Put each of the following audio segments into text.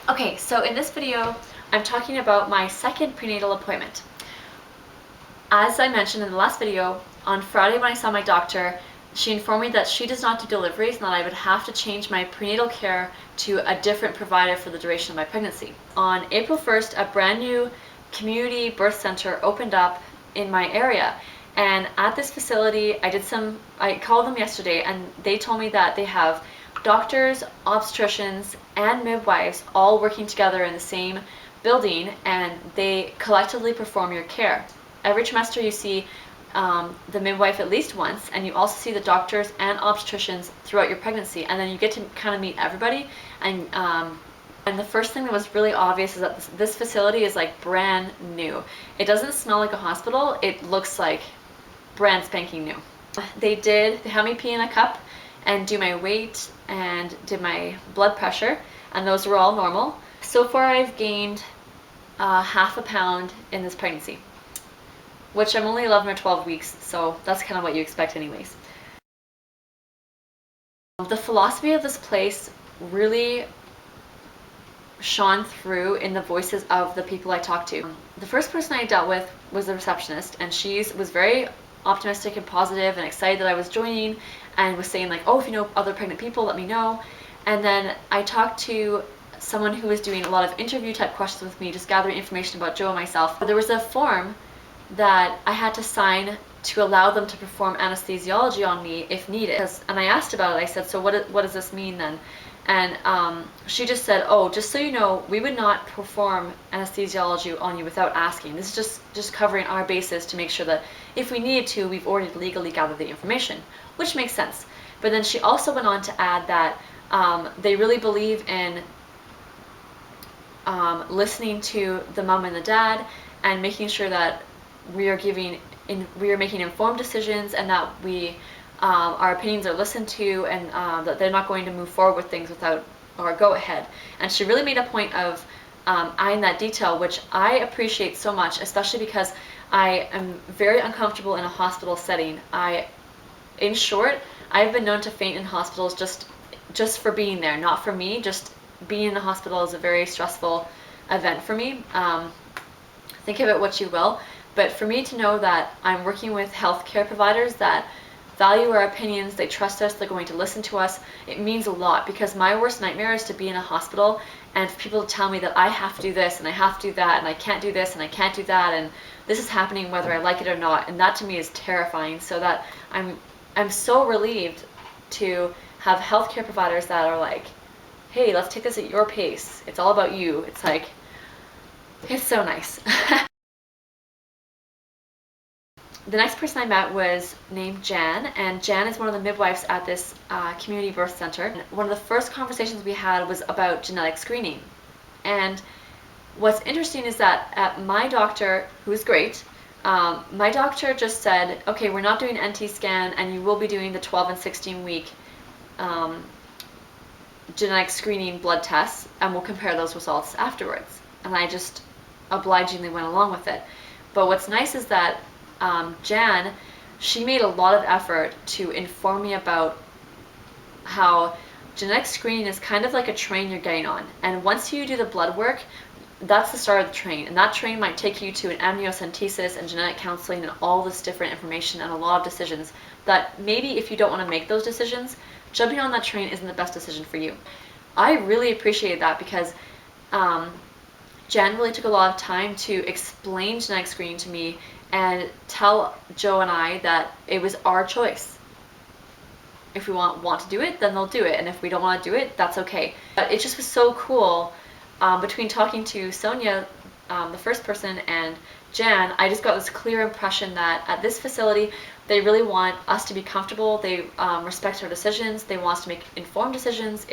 Okay, so in this video, I'm talking about my second prenatal appointment. As I mentioned in the last video, on Friday when I saw my doctor, she informed me that she does not do deliveries and that I would have to change my prenatal care to a different provider for the duration of my pregnancy. On April 1st, a brand new community birth center opened up in my area. And at this facility, I called them yesterday and they told me that they have doctors, obstetricians, and midwives all working together in the same building, and they collectively perform your care. Every trimester you see the midwife at least once, and you also see the doctors and obstetricians throughout your pregnancy, and then you get to kind of meet everybody. And the first thing that was really obvious is that this facility is like brand new. It doesn't smell like a hospital, it looks like brand spanking new. They had me pee in a cup and do my weight and did my blood pressure, and those were all normal. So far I've gained half a pound in this pregnancy, which I'm only 11 or 12 weeks, so that's kind of what you expect anyways. The philosophy of this place really shone through in the voices of the people I talked to. The first person I dealt with was the receptionist, and she was very optimistic and positive and excited that I was joining, and was saying like, oh, if you know other pregnant people, let me know. And then I talked to someone who was doing a lot of interview type questions with me, just gathering information about Joe and myself. There was a form that I had to sign to allow them to perform anesthesiology on me if needed. And I asked about it. I said, so what does this mean then? And she just said, oh, just so you know, we would not perform anesthesiology on you without asking. This is just covering our bases to make sure that if we needed to, we've already legally gathered the information, which makes sense. But then she also went on to add that they really believe in listening to the mom and the dad and making sure that we are making informed decisions, and that our opinions are listened to, and that they're not going to move forward with things without our go-ahead. And she really made a point of eyeing that detail, which I appreciate so much, especially because I am very uncomfortable in a hospital setting. In short, I've been known to faint in hospitals just for being there, not for me. Just being in the hospital is a very stressful event for me. Think of it what you will, but for me to know that I'm working with healthcare providers that value our opinions, they trust us, they're going to listen to us, it means a lot, because my worst nightmare is to be in a hospital and for people to tell me that I have to do this and I have to do that and I can't do this and I can't do that, and this is happening whether I like it or not, and that to me is terrifying. So that I'm so relieved to have healthcare providers that are like, hey, let's take this at your pace, it's all about you. It's like, it's so nice. The next person I met was named Jan, and Jan is one of the midwives at this community birth center. And one of the first conversations we had was about genetic screening. And what's interesting is that at my doctor, who's great, my doctor just said, okay, we're not doing an NT scan, and you will be doing the 12 and 16 week genetic screening blood tests, and we'll compare those results afterwards. And I just obligingly went along with it. But what's nice is that Jan, she made a lot of effort to inform me about how genetic screening is kind of like a train you're getting on. And once you do the blood work, that's the start of the train. And that train might take you to an amniocentesis and genetic counseling and all this different information and a lot of decisions that maybe if you don't want to make those decisions, jumping on that train isn't the best decision for you. I really appreciated that, because Jan really took a lot of time to explain genetic screening to me and tell Joe and I that it was our choice. If we want to do it, then they'll do it, and if we don't want to do it, that's okay. But it just was so cool. Between talking to Sonia, the first person, and Jan, I just got this clear impression that at this facility, they really want us to be comfortable. They respect our decisions. They want us to make informed decisions.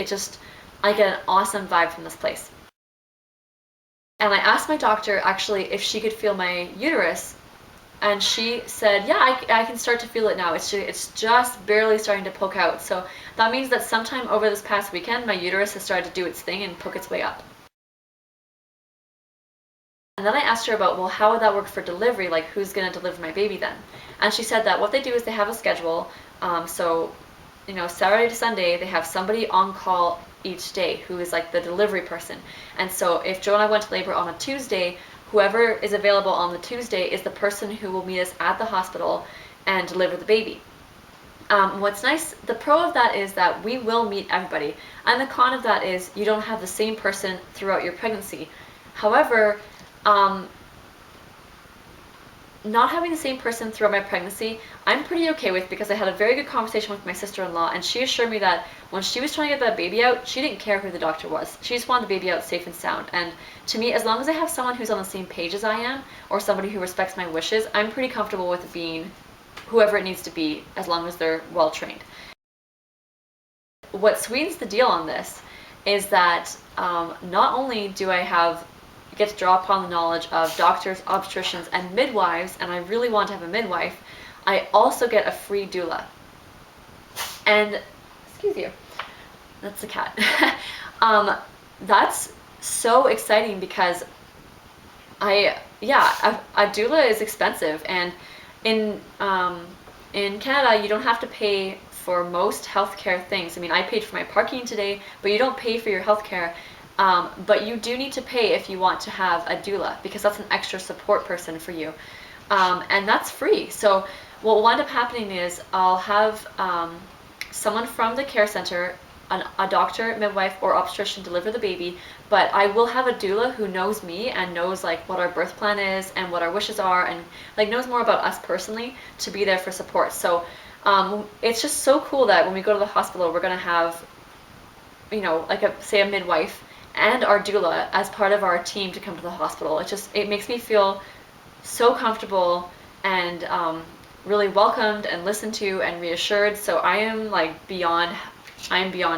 I get an awesome vibe from this place. And I asked my doctor actually if she could feel my uterus, and she said, yeah, I can start to feel it now. It's just barely starting to poke out. So that means that sometime over this past weekend, my uterus has started to do its thing and poke its way up. And then I asked her about, well, how would that work for delivery? Like, who's going to deliver my baby then? And she said that what they do is they have a schedule. So Saturday to Sunday, they have somebody on call each day who is like the delivery person. And so if Joe and I went to labor on a Tuesday, whoever is available on the Tuesday is the person who will meet us at the hospital and deliver the baby. What's nice, the pro of that is that we will meet everybody, and the con of that is you don't have the same person throughout your pregnancy. However, not having the same person throughout my pregnancy, I'm pretty okay with, because I had a very good conversation with my sister-in-law, and she assured me that when she was trying to get that baby out, she didn't care who the doctor was. She just wanted the baby out safe and sound. And to me, as long as I have someone who's on the same page as I am, or somebody who respects my wishes, I'm pretty comfortable with being whoever it needs to be, as long as they're well trained. What sweetens the deal on this is that not only do I get to draw upon the knowledge of doctors, obstetricians, and midwives, and I really want to have a midwife, I also get a free doula. And, excuse you, that's the cat. That's so exciting because a doula is expensive, and in Canada, you don't have to pay for most healthcare things. I mean, I paid for my parking today, but you don't pay for your healthcare. But you do need to pay if you want to have a doula, because that's an extra support person for you. And that's free. So what will wind up happening is I'll have someone from the care center, a doctor, midwife, or obstetrician deliver the baby, but I will have a doula who knows me and knows like what our birth plan is and what our wishes are, and like knows more about us personally, to be there for support. So it's just so cool that when we go to the hospital, we're going to have, like a midwife and our doula as part of our team to come to the hospital. It makes me feel so comfortable and really welcomed and listened to and reassured. So I am beyond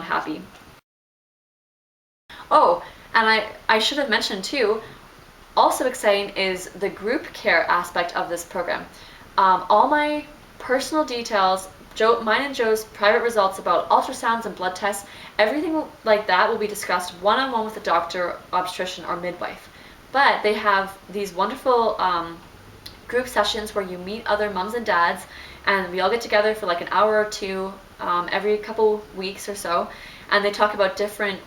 happy. Oh, and I should have mentioned too, also exciting is the group care aspect of this program. All my personal details, mine and Joe's private results about ultrasounds and blood tests, everything like that will be discussed one-on-one with a doctor, obstetrician, or midwife. But they have these wonderful group sessions where you meet other moms and dads, and we all get together for like an hour or two every couple weeks or so, and they talk about different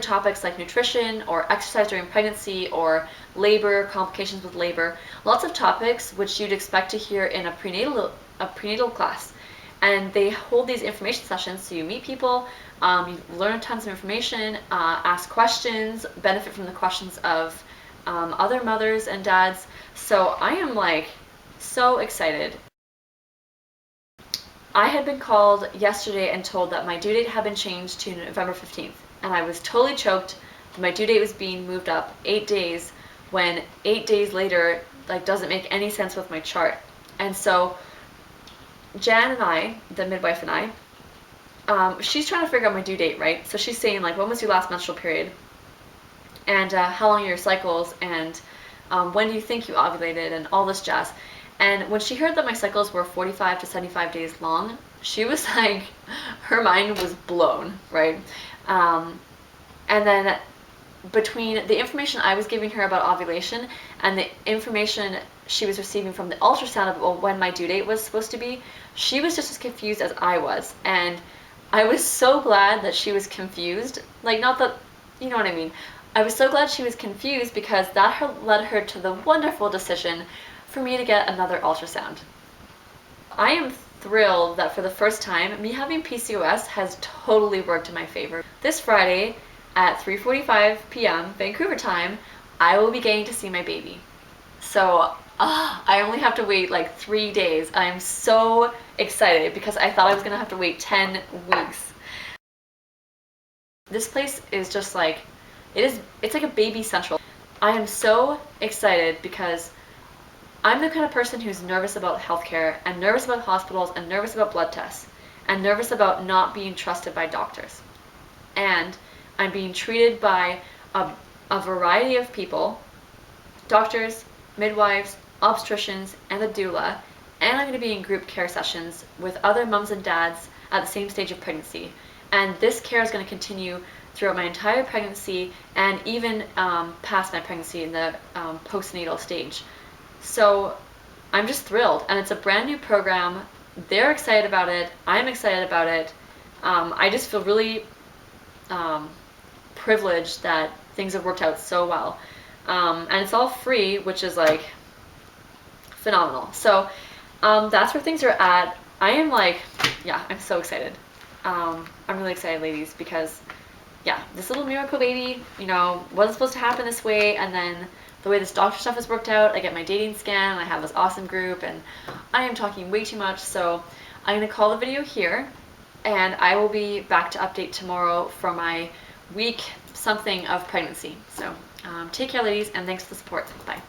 topics like nutrition or exercise during pregnancy or labor, complications with labor, lots of topics which you'd expect to hear in a prenatal class. And they hold these information sessions, so you meet people, you learn tons of information, ask questions, benefit from the questions of other mothers and dads. So I am so excited. I had been called yesterday and told that my due date had been changed to November 15th. And I was totally choked that my due date was being moved up 8 days, when 8 days later doesn't make any sense with my chart. And so Jan and I, the midwife and I, she's trying to figure out my due date, right? So she's saying when was your last menstrual period, and how long are your cycles, and when do you think you ovulated, and all this jazz. And when she heard that my cycles were 45 to 75 days long, she was her mind was blown, right? And then between the information I was giving her about ovulation and the information she was receiving from the ultrasound about when my due date was supposed to be, she was just as confused as I was. And I was so glad that she was confused. Not that, you know what I mean. I was so glad she was confused, because that led her to the wonderful decision for me to get another ultrasound. I am thrilled that for the first time, me having PCOS has totally worked in my favor. This Friday at 3:45 p.m. Vancouver time, I will be getting to see my baby. So I only have to wait 3 days. I'm so excited because I thought I was gonna have to wait 10 weeks. This place is just it's like a baby central. I am so excited because I'm the kind of person who's nervous about healthcare, and nervous about hospitals, and nervous about blood tests, and nervous about not being trusted by doctors. And I'm being treated by a variety of people, doctors, midwives, obstetricians, and a doula, and I'm going to be in group care sessions with other mums and dads at the same stage of pregnancy. And this care is going to continue throughout my entire pregnancy, and even past my pregnancy in the postnatal stage. So I'm just thrilled, and it's a brand new program they're excited about it. I'm excited about it. I just feel really privileged that things have worked out so well. And it's all free, which is like phenomenal. So that's where things are at. I am like, yeah, I'm so excited. I'm really excited, ladies, because yeah, this little miracle baby, you know, wasn't supposed to happen this way, and then the way this doctor stuff has worked out, I get my dating scan, and I have this awesome group, and I am talking way too much, so I'm going to call the video here, and I will be back to update tomorrow for my week something of pregnancy. So take care, ladies, and thanks for the support. Bye.